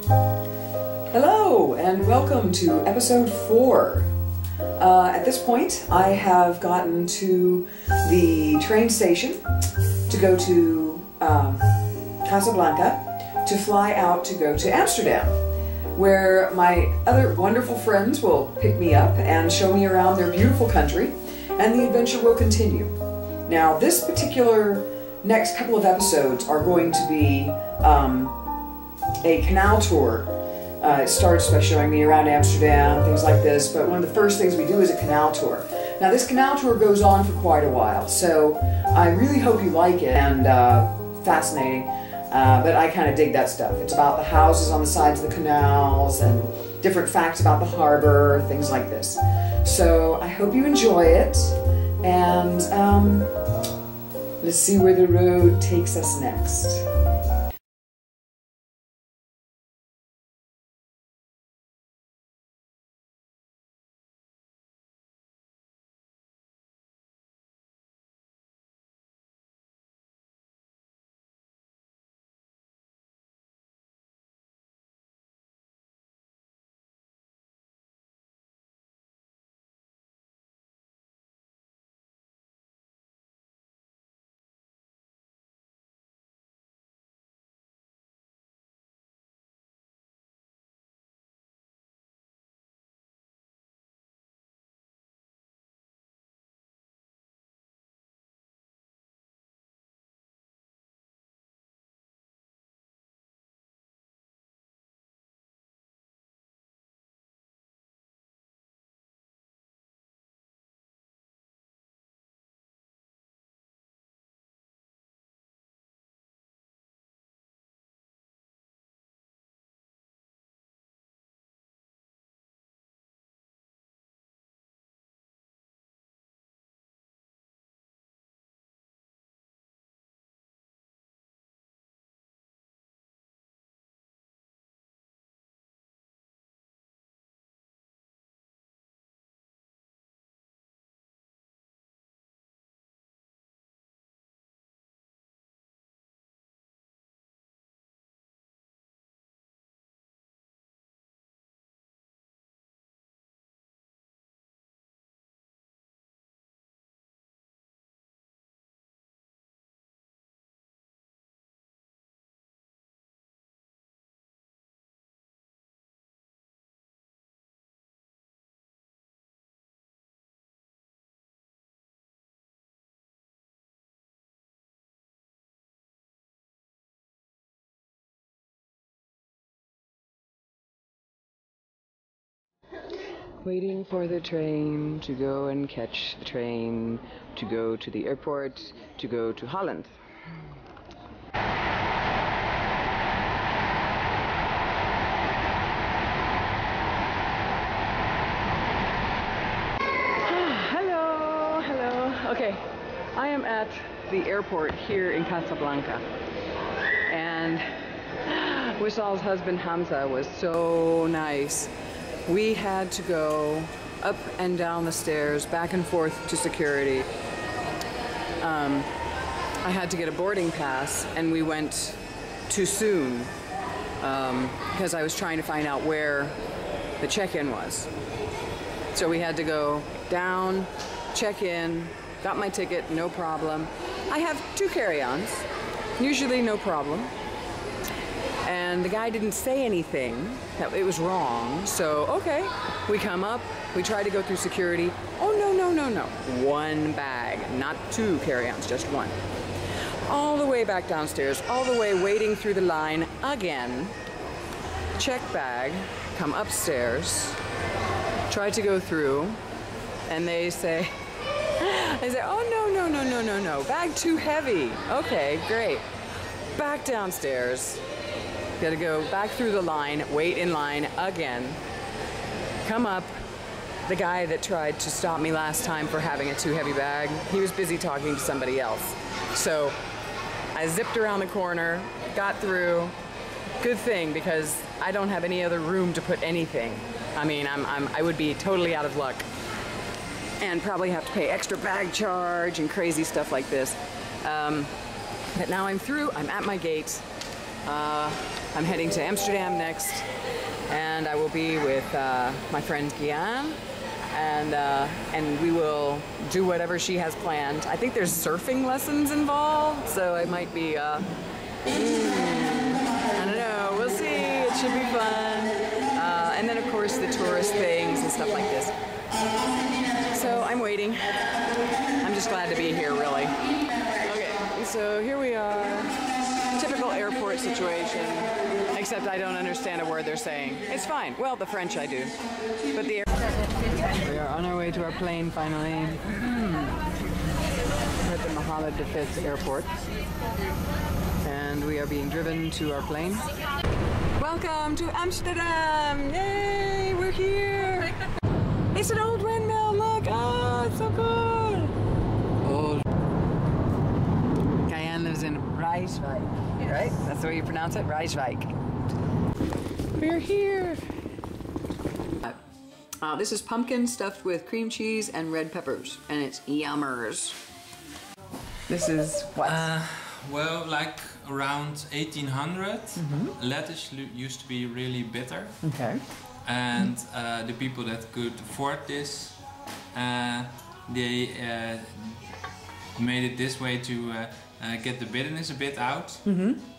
Hello and welcome to episode 4. At this point I have gotten to the train station to go to Casablanca to fly out to go to Amsterdam, where my other wonderful friends will pick me up and show me around their beautiful country, and the adventure will continue. Now this particular next couple of episodes are going to be a canal tour. It starts by showing me around Amsterdam, things like this, but one of the first things we do is a canal tour. Now this canal tour goes on for quite a while, so I really hope you like it, and fascinating, but I kind of dig that stuff. It's about the houses on the sides of the canals and different facts about the harbor, things like this. So I hope you enjoy it, and let's see where the road takes us next. Waiting for the train to go and catch the train to go to the airport to go to Holland. Hello. Okay, I am at the airport here in Casablanca, and Wishal's husband Hamza was so nice. We had to go up and down the stairs, back and forth to security. I had to get a boarding pass, and we went too soon because I was trying to find out where the check-in was. So we had to go down, check in, got my ticket, no problem. I have 2 carry-ons, usually no problem. And the guy didn't say anything, that it was wrong, so okay. We come up, we try to go through security. Oh, no. 1 bag, not 2 carry-ons, just 1. All the way back downstairs, all the way waiting through the line again. Check bag, come upstairs, try to go through, and they say, oh, no, bag too heavy. Okay, great. Back downstairs. Gotta go back through the line, wait in line again, come up. The guy that tried to stop me last time for having a too heavy bag, he was busy talking to somebody else. So I zipped around the corner, got through. Good thing, because I don't have any other room to put anything. I mean, I would be totally out of luck and probably have to pay extra bag charge and crazy stuff like this. But now I'm through, I'm at my gate. I'm heading to Amsterdam next, and I will be with my friend Gian, and we will do whatever she has planned. I think there's surfing lessons involved, so I might be, I don't know, we'll see, it should be fun. And then of course the tourist things and stuff like this. So I'm waiting. I'm just glad to be here, really. Okay, so here we are. Typical airport situation, except I don't understand a word they're saying. It's fine. Well, the French I do. But the we are on our way to our plane finally. We're at the Mohammed V airport. And we are being driven to our plane. Welcome to Amsterdam! Yay! We're here! It's an old windmill, look! Oh, it's so cool! Old. Cayenne lives in Rijswijk, right? That's the way you pronounce it? Rijswijk. We're here! This is pumpkin stuffed with cream cheese and red peppers, and it's yummers. This is what? Well, like around 1800, lettuce used to be really bitter. Okay. And the people that could afford this, they made it this way to get the bitterness a bit out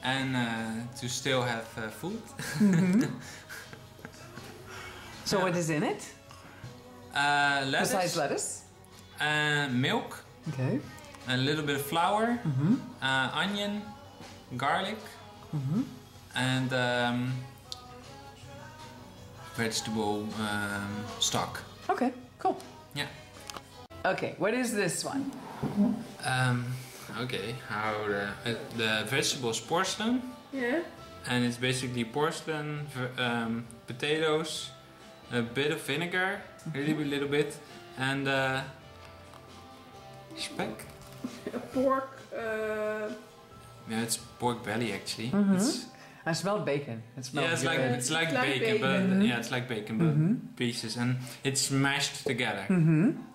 and to still have food. So what is in it? Lettuce. Besides lettuce? Milk. Okay. A little bit of flour, onion, garlic, and vegetable stock. Okay, cool. Yeah. Okay, what is this one? Okay, how the vegetable is porcelain. Yeah. And it's basically porcelain, potatoes, a bit of vinegar, really a little bit, and speck. A pork. Yeah, it's pork belly actually. I smell bacon. It smells yeah, good. it's like bacon, but yeah, it's like bacon, but pieces, and it's mashed together.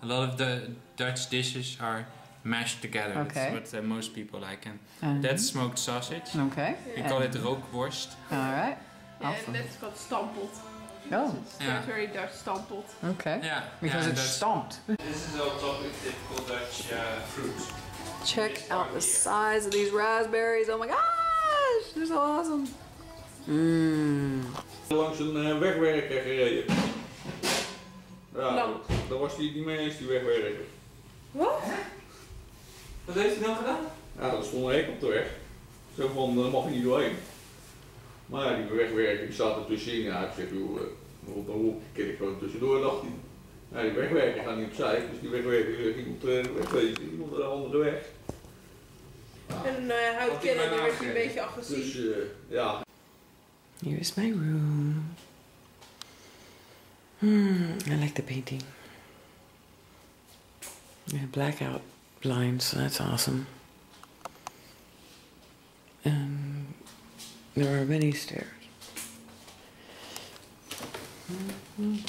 A lot of the Dutch dishes are mashed together. Okay. That's what most people like, and that's smoked sausage. Okay. We call it rookworst. Alright. Yeah, Awesome. and that's called stampot. Oh. It's Yeah. very Dutch stampot. Okay. Yeah. Because yeah, it's stomped. This is our typical Dutch fruit. Check out the size of these raspberries. Oh my gosh, they're so awesome. Langs een wegwerker gereden. Ja, Nou. dat was die mens, die wegwerker. Wat? Wat heeft hij dan gedaan? Ja, er stond een hek op de weg. Zo van, daar mag je niet doorheen. Maar ja, die wegwerker die staat er tussenin. Ja, ik zeg, joh, op de hoek ken ik gewoon tussendoor, dacht hij. Ja, die wegwerker gaat niet opzij, dus die wegwerker ging op de weg, die ging op de andere weg. Ja. En houtkennen, dan werd hij een beetje agressief. Dus ja. Here is my room. I like the painting. I have blackout blinds, so that's awesome. And there are many stairs. And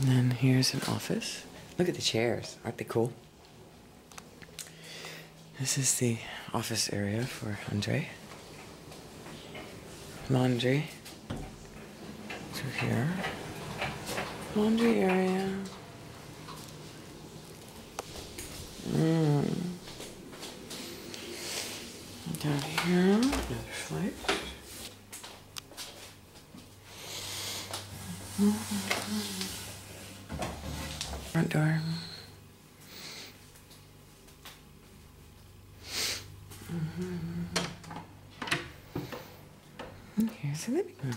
then here's an office. Look at the chairs, aren't they cool? This is the office area for Andre. Laundry. Through here. Laundry area. Down here, another flight. Front door. And here's the living room.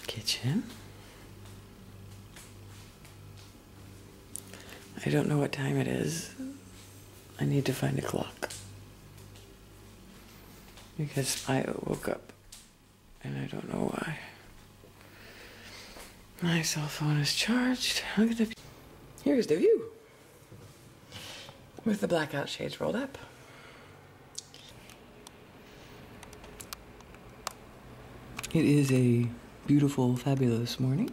Kitchen. I don't know what time it is. I need to find a clock. Because I woke up and I don't know why. My cell phone is charged. Look at the view. Here's the view. With the blackout shades rolled up. It is a beautiful, fabulous morning.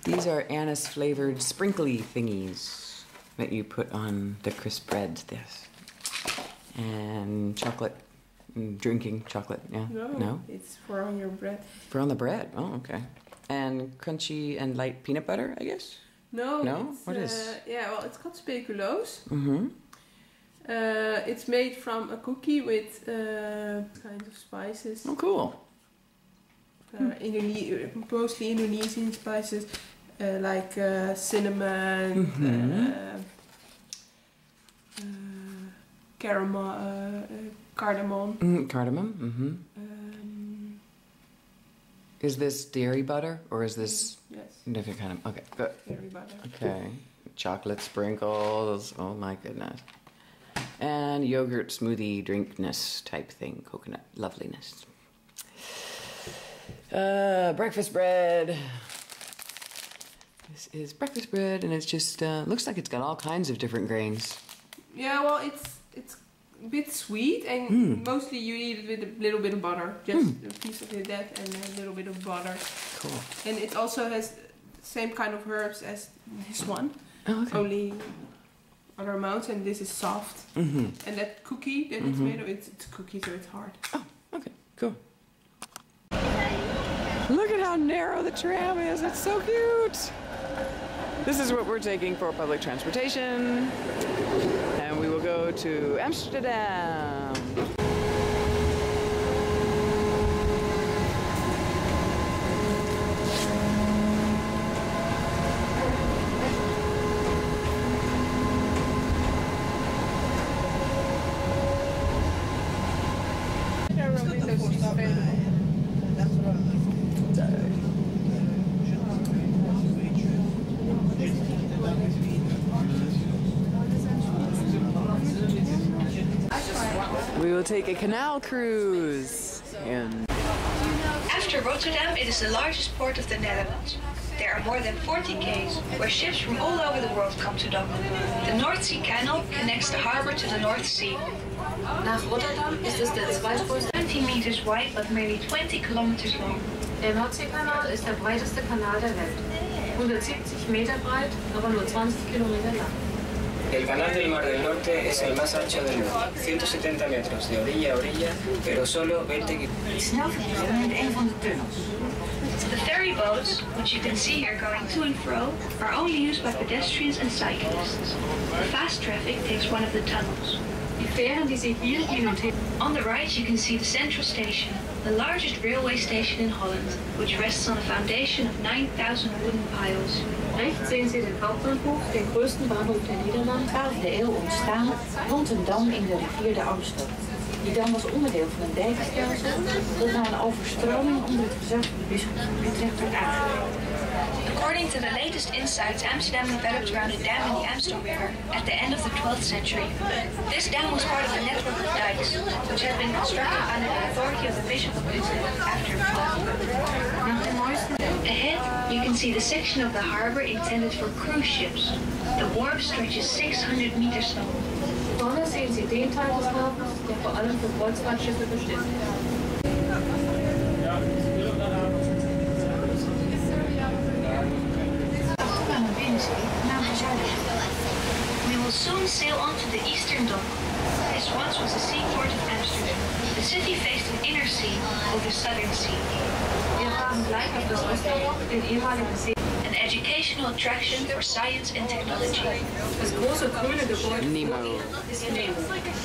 These These are anise flavored sprinkly thingies that you put on the crisp bread. This and chocolate, drinking chocolate. Yeah. No, it's for on your bread. For on the bread. Oh, okay. And crunchy and light peanut butter, I guess. No. What is? Yeah, well, it's called speculoos. Mm-hmm. It's made from a cookie with kinds of spices. Oh, cool. Mostly Indonesian spices like cinnamon, cardamom. Cardamom. Mm-hmm. Is this dairy butter or is this different kind of? Okay, good. Dairy butter. Okay, chocolate sprinkles. Oh my goodness. And yogurt smoothie drinkness type thing, coconut loveliness. Breakfast bread. This is breakfast bread, and it's just looks like it's got all kinds of different grains. Yeah, well, it's a bit sweet, and mostly you eat it with a little bit of butter, just a piece of that and a little bit of butter. Cool. And it also has the same kind of herbs as this one, only other amounts, and this is soft. And that cookie that it's made of, it's a cookie, so it's hard. Oh, okay, cool. Look at how narrow the tram is. It's so cute. This is what we're taking for public transportation. And we will go to Amsterdam. We will take a canal cruise. After Rotterdam, it is the largest port of the Netherlands. There are more than 40 quays, where ships from all over the world come to dock. The North Sea Canal connects the harbor to the North Sea. Nach Rotterdam ist es der zweitgrößte. 20 meters wide, but merely 20 kilometers long. Der Nordseekanal ist der breiteste Kanal der Welt. 170 Meter breit, aber nur 20 Kilometer lang. El canal del Mar del Norte es el más ancho del mundo, 170 metros de orilla a orilla, pero solo 20 kilómetros. The ferry boats, which you can see here going to and fro, are only used by pedestrians and cyclists. Fast traffic takes one of the tunnels. Die Fähren, die Sie hier hin und her. On the right you can see the central station, the largest railway station in Holland, which rests on a foundation of 9,000 wooden piles. Rechts sehen Sie den Hauptbahnhof, den größten Bahnhof der Nederlanden. 12e eeuw ontstaan rond een dam in de rivier de Amstel. Die dam was onderdeel van een dijkstelsel dat na een overstroming onder het gezag van de bisschop van Utrecht werd aangelegd. According to the latest insights, Amsterdam developed around a dam in the Amstel River at the end of the 12th century. This dam was part of a network of dikes, which had been constructed under the authority of the Bishop of Utrecht after a flood. Ahead, you can see the section of the harbor intended for cruise ships. The wharf stretches 600 meters long. Vorne sehen Sie den Teil des Hafens, der vor allem für Kreuzfahrtschiffe bestimmt ist. We will soon sail on to the eastern dock. This once was the seaport of Amsterdam. The city faced an inner sea, called the Southern Sea. Wir fahren gleich auf das Osterdock, den ehemaligen See. An educational attraction for science and technology. Das große grüne Gebäude Nemo. ist Nemo.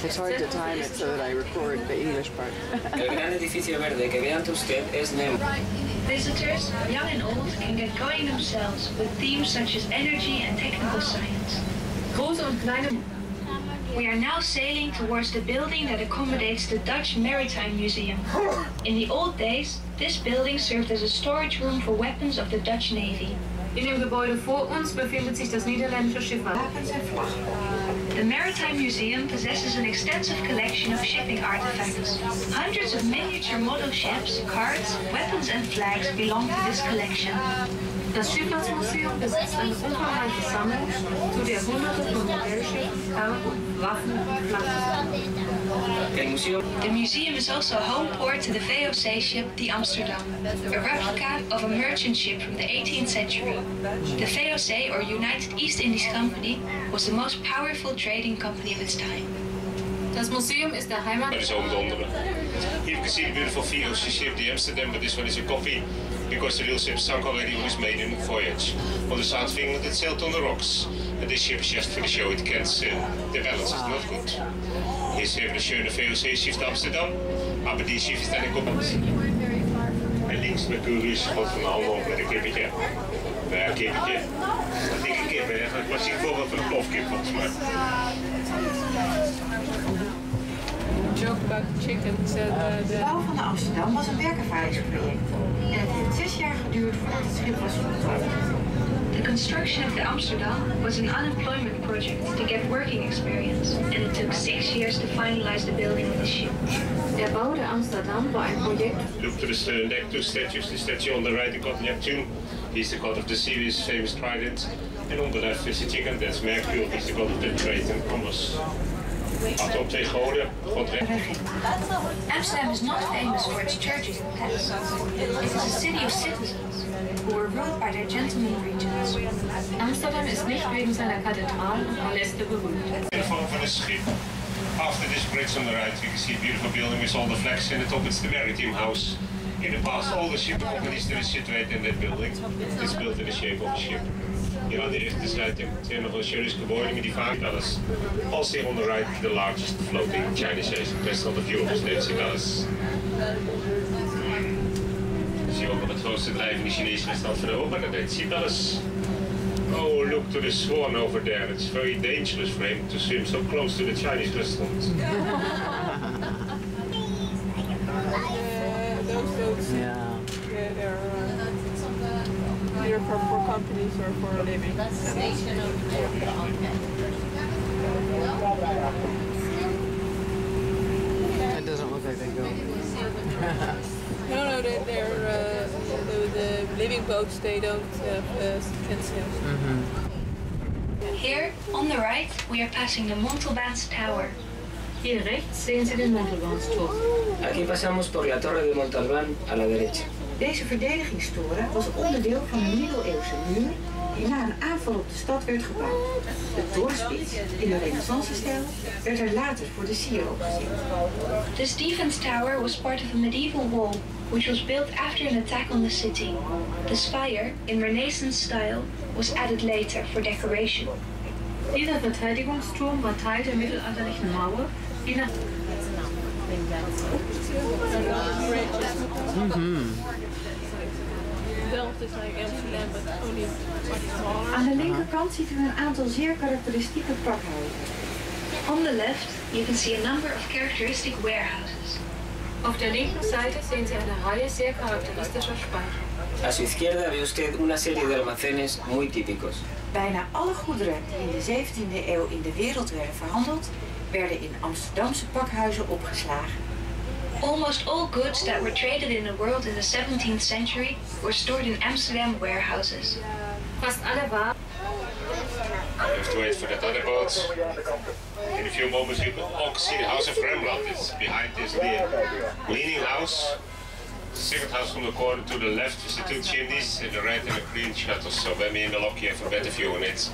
It's hard to time it so that I record the English part. El gran edificio verde que ve ante usted es Nemo. Visitors, young and old, can get going themselves with themes such as energy and technical science. Große und kleine. We are now sailing towards the building that accommodates the Dutch Maritime Museum. In the old days, this building served as a storage room for weapons of the Dutch Navy. In dem Gebäude vor uns befindet sich das niederländische Schifffahrts. The Maritime Museum possesses an extensive collection of shipping artifacts. Hundreds of miniature model ships, cards, weapons and flags belong to this collection. Das Schifffahrtsmuseum besitzt eine umfangreiche Sammlung, zu der hunderte von Modellschiffen, Karten, Waffen und Flaggen. El The museum is also a home port to the VOC ship, the Amsterdam, a replica of a merchant ship from the 18th century. The VOC, or United East Indies Company, was the most powerful trading company of its time. Das Museum ist der Heimat. Here you can see the beautiful VOC ship, the Amsterdam, but this one is a copy because the real ship sank already on its maiden voyage. On the south of England it sailed on the rocks, and this ship is just for the show, it can't sail. The balance is not good. Hier is even een schöne VOC-schip Amsterdam, maar die schip is dan in kop. En links met Curious, God van de handen op met een kippetje. Ja, kippetje. Een dikke kip, hè. Het was hier een voorbeeld van een plofkip volgens mij. De bouw van de Amsterdam was een werkervaringsproject en het heeft 6 jaar geduurd voordat het schip was voltooid. The construction of the Amsterdam was an unemployment project to get working experience, and it took 6 years to finalize the building of the ship. Der Bau der Amsterdam war ein Projekt. Look to the stern deck, two statues. The statue on the right, the god Neptune. He's the god of the sea with his famous trident. And on the left is the chicken, that's Mercury. He's the god of the trade and commerce. Achter 2 goden, god Amsterdam is not famous for its churches and palaces. It is a city of citizens who were ruled by their gentleman regents. Amsterdam ist nicht wegen seiner Kathedralen und Paläste berühmt. In vorm van een schip. After this bridge on the right, you can see a beautiful building with all the flags in the top. It's the Maritime House. In the past, all the ship companies that are situated in that building. It's built in the shape of a ship. Hier aan de rechterzijde zijn nog een schönes gebouw met die vaak alles. Also here on the right, the largest floating Chinese best on the view of the States in alles. Zie je ook op het grootste drijvende Chinese restaurant van Europa, dat ziet alles. Oh, look to the swan over there. It's very dangerous for him to swim so close to the Chinese restaurant. Those boats, they're either for companies or for a living. It doesn't look like they go. No, they're the living boats. They don't can sail. Here, on the right, we are passing the Montalbaan's Tower. Hier rechts sehen Sie den Montalbaansturm. Aquí pasamos por la torre de Montalbán a la derecha. Deze verdedigingstoren was onderdeel van een middeleeuwse muur die na een aanval op de stad werd gebouwd. De torenspits, in de renaissance-stijl, werd er later voor de sier opgezet. This defense tower was part of a medieval wall, which was built after an attack on the city. The spire, in Renaissance style, was added later for decoration. Dieser Verteidigungsturm war Teil der mittelalterlichen Mauer, die nach Aan de linkerkant ziet u een aantal zeer karakteristieke pakhuizen. On the left, you can see a number of characteristic warehouses. Auf der linken Seite sehen Sie eine Reihe sehr charakteristischer Speicher. A su izquierda ve usted una serie de almacenes muy típicos. Bijna alle goederen die in de 17e eeuw in de wereld werden verhandeld, werden in Amsterdamse pakhuizen opgeslagen. Almost all goods that were traded in the world in the 17th century were stored in Amsterdam warehouses. Fast alle waren. You have to wait for that other boat. In a few moments you can all see the house of Rembrandt. It's behind this leaning house. The second house from the corner to the left with the 2 chimneys and the red and the green shutters. So when we in the lock you have a better view on it.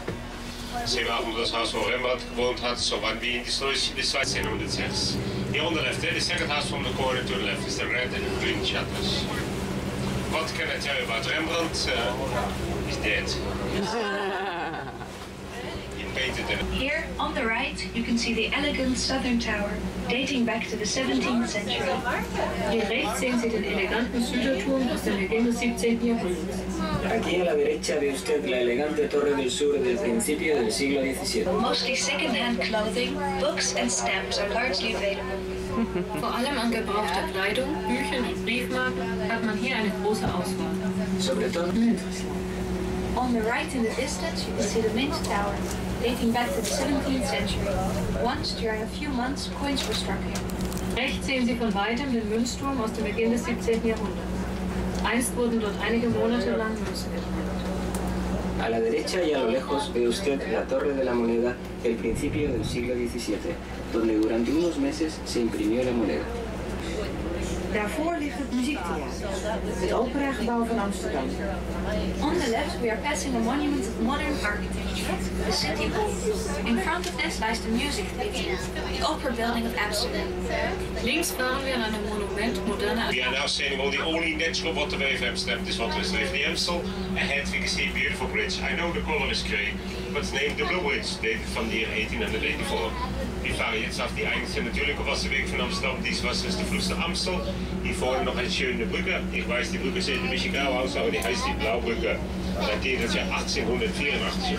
See waar das Haus wo Rembrandt gewohnt hat, so when we in this side 1706. Here on the left, the second house from the corner to the left is the red and the green shutters. What can I tell you about Rembrandt? He's dead. Here, on the right, you can see the elegant southern tower, dating back to the 17th century. Hier rechts sehen Sie den eleganten Süderturm aus dem Beginn des 17. Jahrhunderts. Aquí a la derecha ve usted la elegante torre del sur del principio del siglo XVII. Mostly second-hand clothing, books and stamps are largely available. Vor allem an gebrauchter Kleidung, Büchern und Briefmarken hat man hier eine große Auswahl. Sobre todo On the right in the distance, you can see the Mint Tower, dating back to the 17th century. Once, during a few months, coins were struck here. Rechts sehen Sie von weitem den Münzturm aus dem Beginn des 17. Jahrhunderts. Einst wurden dort einige Monate lang Münzen gehandelt. A la derecha y a lo lejos ve usted la Torre de la Moneda del principio del siglo XVII, donde durante unos meses se imprimió la moneda. Daarvoor ligt het muziektheater, het operagebouw van Amsterdam. On the left, we are passing a monument of modern architecture, the City Hall. In front of this lies the music theater, the opera building of Amsterdam. Links fahren wir an einem Monument moderner. We are now sailing on the only natural waterway of Amsterdam. This water is the River Amstel. Ahead we can see a beautiful bridge. I know the color is grey, but it's named the Blue Bridge, dated from the year 1884. Wir fahren jetzt auf die eigentliche natürliche Wasserweg von Amsterdam. Dies Wasser ist der Fluss der Amstel. Hier vorne noch eine schöne Brücke. Ich weiß, die Brücke sieht ein bisschen grau aus, aber die heißt die Blaubrücke. Datiert das Jahr 1884.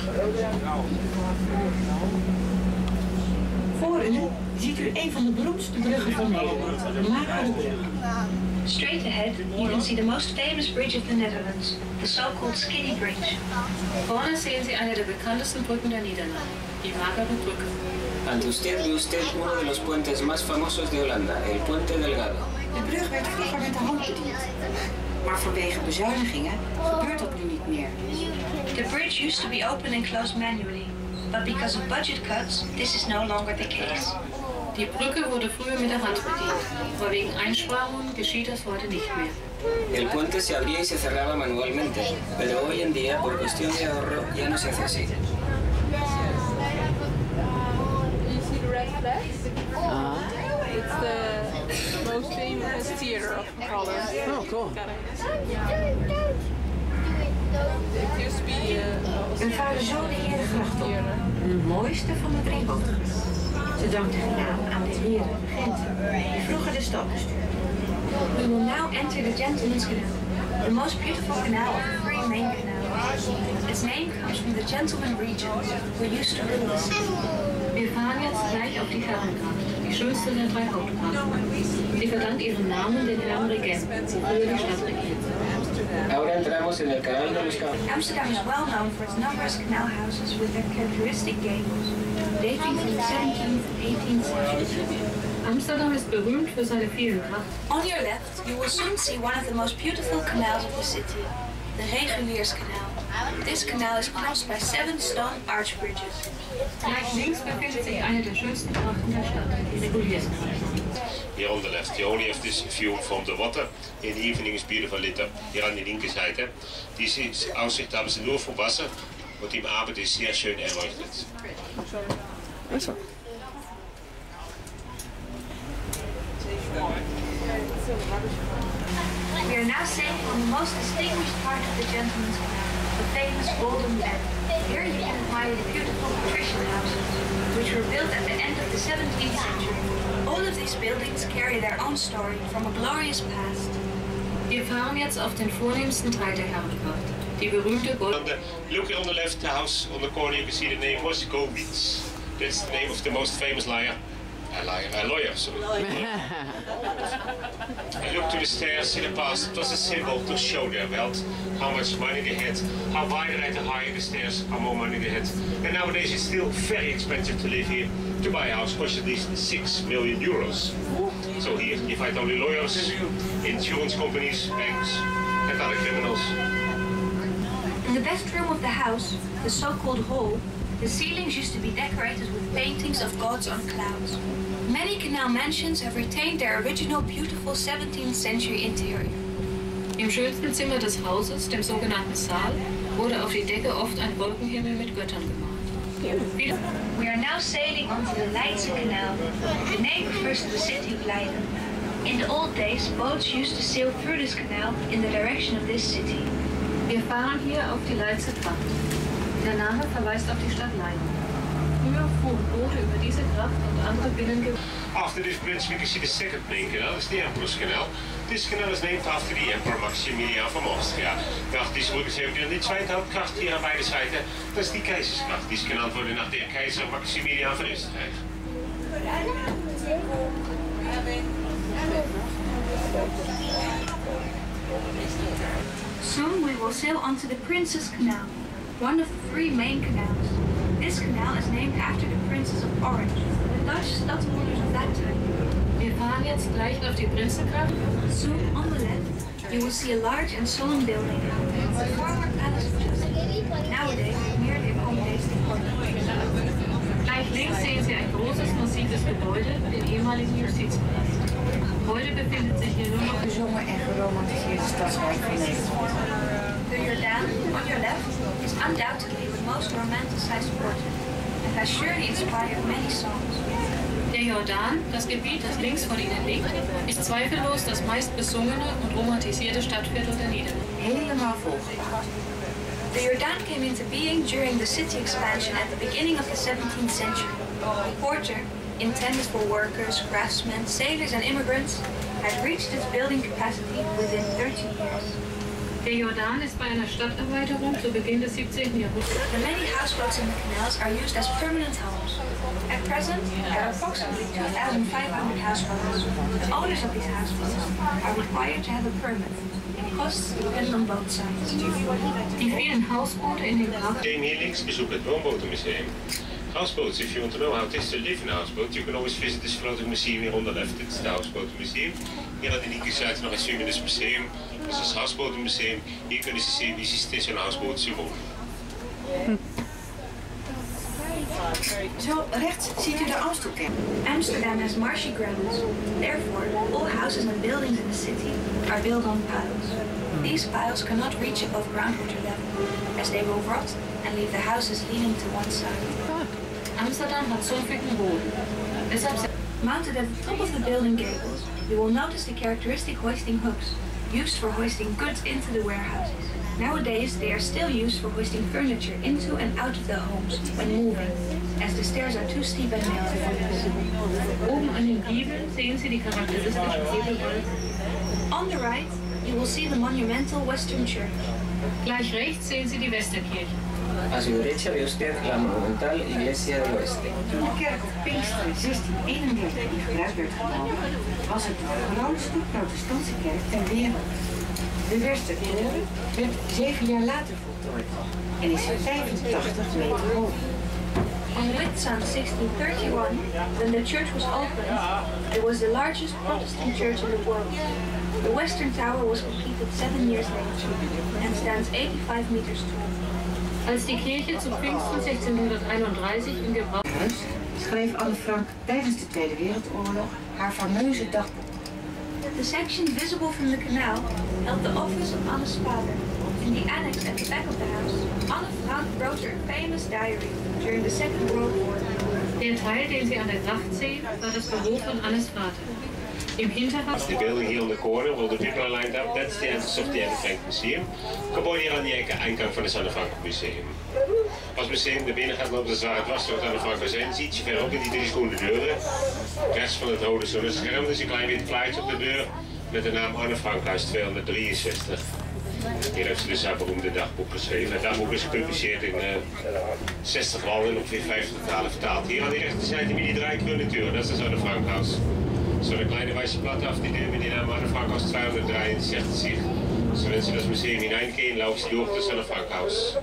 Voor u ziet u een van de beroemdste bruggen van Nederland, de Brug. Straight ahead, you can see the most famous bridge of the Netherlands, the so-called Skinny Bridge. Vorne sehen Sie eine der bekanntesten Brücken der Niederlande, die magere Brücke. Ante usted ve usted uno de los puentes más famosos de Holanda, el Puente Delgado. De brug werd vroeger met de hand bediend. Maar vanwege bezuinigingen gebeurt dat nu niet meer. The bridge used to be opened and closed manually, but because of budget cuts, this is no longer the case. Die Brücke wurde früher mit der Hand bedient, aber wegen Einsparungen geschieht das heute nicht mehr. El puente se abría y se cerraba manualmente, pero hoy en día, por cuestión de ahorro, ya no se hace así. It's the most famous theater of Holland. Oh, cool. It used to be Een varen zo de Herengracht op. Het mooiste van de drie boten. Ze dankt haar naam aan de heren, regenten, die vroeger de stad bestuurden. We will now enter the Gentleman's Canal, the most beautiful canal of the three main canals. Its name comes from the gentleman regents who used to rule the city. Wir fahren jetzt gleich auf die Herrengracht, die schönste der drei Hauptgrachten. Sie verdankt ihren Namen den Herren Regenten, die früher die Stadt regierten. Ahora entramos en el Canal de los Captions. Amsterdam is well known for its numerous canal houses with their characteristic gables, dating from the 17th and 18th centuries. Amsterdam ist berühmt für seine vielen Grachten. On your left, you will soon see one of the most beautiful canals of the city, the Regulierskanal. This canal is crossed by 7 stone arch bridges. Gleich links befindet sich eine der schönsten Grachten der Stadt, die Regulierskanal. Here on the left, you only have this view from the water. In the evening is beautiful lit up. Hier an die linke Seite. Diese Aussicht haben sie nur vom Wasser und im Abend ist sehr schön erleuchtet. We are now sailing on the most distinguished part of the Gentleman's Canal, the famous Golden Bed. Here you can admire the beautiful patrician houses, which were built at the end of the 17th century. All of these buildings carry their own story from a glorious past. Wir fahren jetzt auf den vornehmsten Teil der Herrengracht, die berühmte Gold. Look on the left house, on the corner you can see the name was Govitz. That's the name of the most famous lawyer, sorry. And look to the stairs in the past, it was a symbol to show their wealth, how much money they had, how wider and higher the stairs, how more money they had. And nowadays it's still very expensive to live here. To buy a house costs at least 6 million euros. So here you find only lawyers, insurance companies, banks and other criminals. In the best room of the house, the so-called hall, the ceilings used to be decorated with paintings of gods on clouds. Many canal mansions have retained their original beautiful 17th century interior. Im schönsten Zimmer des Hauses, dem sogenannten Saal, wurde auf die Decke oft ein Wolkenhimmel mit Göttern gemalt. We are now sailing onto the Leidse Canal. The name refers to the city of Leiden. In the old days, boats used to sail through this canal in the direction of this city. Wir fahren hier auf die Leidse Gracht. Der Name verweist auf die Stadt Leiden. Früher fuhren Boote über diese Gracht und andere Binnengewässer. After this bridge we can see the second main canal, it's the Emperor's Canal. This canal is named after the Emperor Maximilian von Austria. Nach dieser Brücke sehen wir die zweite Hauptkraft hier an beide Seiten, das ist die Kaisersgracht. Die ist genannt worden nach der Kaiser Maximilian von Österreich. Soon we will sail onto the Prince's Canal, one of the 3 main canals. This canal is named after the Princes of Orange, the Dutch stadholders of that time. Wir fahren jetzt gleich auf die Prinzengracht. Soon on the left, you will see a large and solemn building, the former Palace of Justice. Nowadays, Gebäude, den ehemaligen Justizpalast. Heute befindet sich hier nur noch Een zonge en geromantiseerde stadsrijk van Nederland. The Jordaan, on your left, is undoubtedly the most romanticized portrait and has surely inspired many songs. Der Jordan, das Gebiet, das links von Ihnen liegt, ist zweifellos das meist besungene und romantisierte Stadtviertel der Niederlande. Helemaal volgebouwd. The Jordaan came into being during the city expansion at the beginning of the 17th century. The quarter, intended for workers, craftsmen, sailors and immigrants, had reached its building capacity within 30 years. Der Jordan ist bei einer Stadterweiterung zu Beginn des 17. Jahrhunderts. The many houseboats in the canals are used as permanent homes. At present, there are approximately 2,500 houseboats. The owners of these houseboats are required to have a permit. Costs depend on both sides. Die vielen Hausboote in den Grachten. Here links bezoek het woonbotenmuseum. Houseboats, if you want to know how it is to live in a houseboat, you can always visit this floating museum here on the left. It's the Houseboat Museum. Hier aan de linkerzijde nog een Feminist Museum. Dat is het Houseboat Museum. Hier kunnen ze zien wie ze in zo'n houseboat zien wonen. Zo rechts ziet u de Amsterdam. Amsterdam has marshy grounds. Therefore, all houses and buildings in the city are built on piles. These piles cannot reach above groundwater level, as they will rot and leave the houses leaning to one side. Amsterdam hat sumpfigen Boden. Deshalb mounted at the top of the building gables, you will notice the characteristic hoisting hooks, used for hoisting goods into the warehouses. Nowadays, they are still used for hoisting furniture into and out of the homes when moving, as the stairs are too steep and narrow. Oben an den Giebeln sehen Sie die charakteristischen Giebelwände. On the right, you will see the monumental Western Church. Gleich rechts sehen Sie die Westerkirche. A su derecha ve usted la monumental Iglesia del Oeste. Toen de kerk op Pinkster in 1631 in gebruik werd genomen, was het de grootste protestantse kerk ter wereld. De Westerkirche werd 7 jaar later voltooid en is 85 meter hoog. On Whitsun 1631, when the church was opened, it was the largest Protestant church in the world. The western tower was completed 7 years later and stands 85 meters tall. Als die Kirche zu Pfingsten 1631 in Gebrauch schreef Anne Frank tijdens de Tweede Wereldoorlog haar fameuze dagboek. The section visible from the canal held the office of Anne's father. In the annex at the back of the house, Anne Frank wrote her famous diary during the Second World War. Der Teil, den Sie an der Gracht sehen, war das Büro von Annes Vater. Im Hintergrund. The building here on the corner, where the people are lined up, that's the entrance of the Anne Frank Museum. Gewoon hier aan die ingang van het Anne Frank Museum. Als het museum naar binnen gaat, loopt het zware dwars door het Anne Frank Museum. Ziet je verderop in die 3 groene deuren. Rechts van het rode zonnescherm, dus een klein wit plaatje op de deur met de naam Anne Frank huis 263. Hier heeft ze dus haar beroemde dagboek geschreven. Het dagboek is gepubliceerd in 60 landen en ongeveer 50 talen vertaald. Hier aan de rechterzijde heb je die 3 groene deuren, dat is het Anne Frank huis. Zo'n kleine wijze platte af die deur met die naam Anne Frank huis 263. So when Sie das Museum hineingehen, laufen Sie durch das Anne Frank House.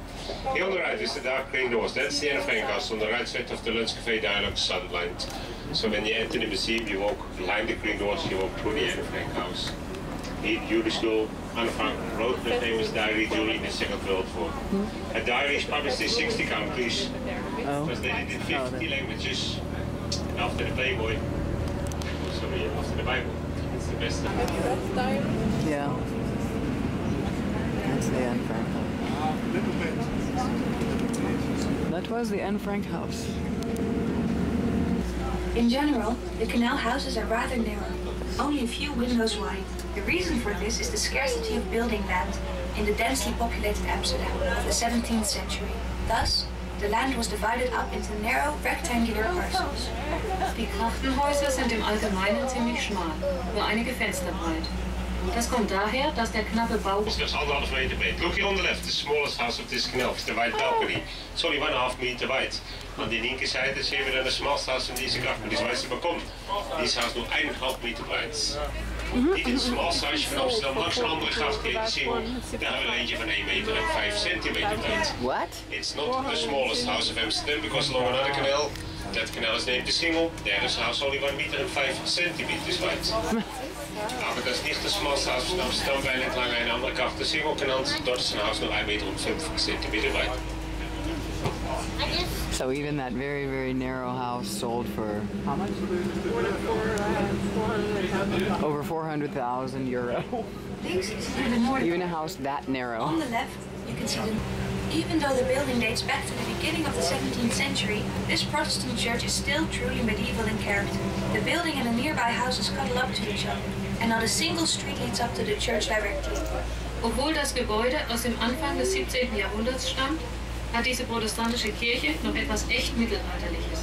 Here on the right is the dark green doors. That's the Anne Frank House on the right side of the lunch cafe dialogue sunlight. So when you enter the museum, you walk behind the green doors, you walk through the Anne Frank House. Here, Judy School, Anne Frank wrote the famous diary during the Second World War. A diary is published in 60 countries, translated in 50 languages. And after the Playboy, sorry, after the Bible, it's the best. Yeah. That's the Anne Frank house. That was the Anne Frank house. In general, the canal houses are rather narrow, only a few windows wide. The reason for this is the scarcity of building land in the densely populated Amsterdam of the 17th century. Thus, the land was divided up into narrow, rectangular parcels. Die Krachtenhäuser sind im Allgemeinen ziemlich schmal, nur einige Fenster breit. Das kommt daher, dass der knappe Bau... It's just 1,5 meter wide. Look here on the left, the smallest house of this canal, the white balcony. It's only 1,5 meter wide. On the linkerzijde zien we dan de smallest house van deze gracht, met deze wijze balkon. Deze house nog 1,5 meter breed. Niet in het smallest huisje van Amsterdam, langs een andere grachtketen zien we. Daar hebben we eentje van 1,5 meter breed. What? It's not the smallest house of Amsterdam, because along another canal, that canal is named the Singel. There is house only 1,5 meter wide. Nou, maar dat is niet de smallest house van Amsterdam, bijna het lange en de andere kant de Singel genannt. Dat is een house nog 1,5 meter breed. So even that very, very narrow house sold for how much? Over 400,000 euro. Even a house that narrow. On the left, you can see the... Even though the building dates back to the beginning of the 17th century, this Protestant church is still truly medieval in character. The building and the nearby houses cuddle up to each other, and not a single street leads up to the church directly. Obwohl das Gebäude aus dem Anfang des 17. Jahrhunderts stammt, hat diese protestantische Kirche noch etwas echt Mittelalterliches.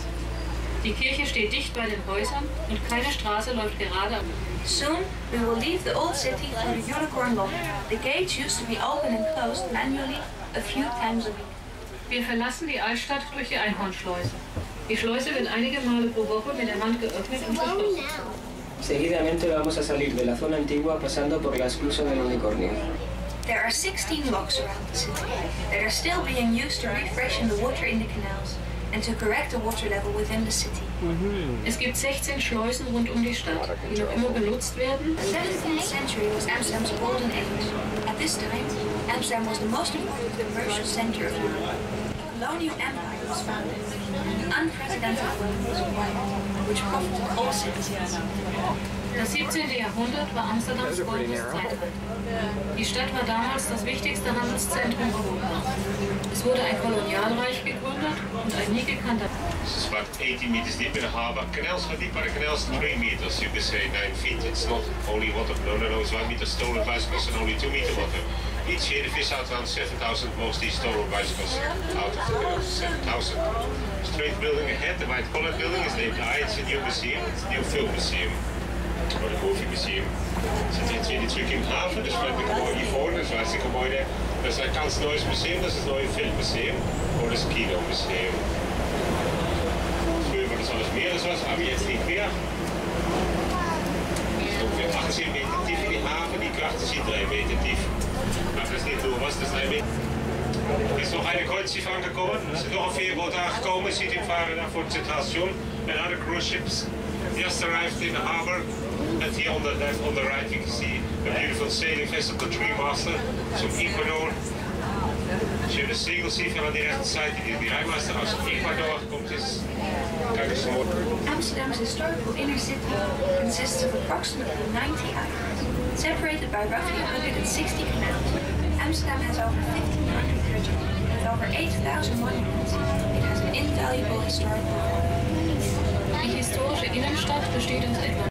Die Kirche steht dicht bei den Häusern und keine Straße läuft gerade. Soon, we will leave the old city through the Unicorn Lock. The gates used to be open and closed manually a few times a week. Wir verlassen die Altstadt durch die Einhornschleuse. Die Schleuse wird einige Male pro Woche mit der Hand geöffnet und geschlossen. Seguidamente vamos a salir de la zona antigua pasando por la esclusa del unicornio. There are 16 locks around the city that are still being used to refreshen the water in the canals and to correct the water level within the city. Es gibt 16 Schleusen rund um die Stadt, die noch immer benutzt werden. The 17th century was Amsterdam's golden age. At this time, Amsterdam was the most important commercial center of Europe. The colonial empire was founded. An unprecedented wealth was acquired, which profited all citizens. Das 17. Jahrhundert war Amsterdams goldenes Zeitalter. Die Stadt war damals das wichtigste Handelszentrum Europas. Es wurde ein Kolonialreich gegründet und ein nie gekannter... It's about 18 meters deep in the harbor. Canals are deep, but the canals 3 meters. You could say 9 feet. It's not only water. No, it's 1 meter stolen bicycles and only 2 meter water. Each year they fish out around 7,000 mostly stolen bicycles out of the canals. 7,000. Straight building ahead, the white Holland building is named it's a new museum. It's a new film museum. Or the movie museum. Zit hier tweede truc in de haven, dus met een mooi hiervoor, dat is hartstikke mooi daar. Dat is het Kans Noois Museum, dat is het nieuwe filmmuseum. Of dat is het kinomuseum. Vroeger was alles meer dan zoals, maar jetzt niet meer. Het is ongeveer 18 meter diep in die haven, die kracht is hier 3 meter diep. Maar dat is niet hoe was, dat is 3 meter. Er is nog een Kreuzschiff aangekomen, er is nog een veerboot aangekomen, ziet hem varen naar voor het Centraal Station. En other cruise ships just arrived in the harbor. And here on the left, on the right, you can see a beautiful sailing vessel, the Tree Master, from Ecuador. Als je de segel ziet van aan die rechterzijde, die rijmaster uit Ecuador komt, is... Kijk eens zo. Amsterdam's historical inner city consists of approximately 90 islands, separated by roughly 160 canals. Amsterdam has over 1,500 bridges, with over 8,000 monuments. It has an invaluable historical value. Die historische Innenstadt besteht aus etwa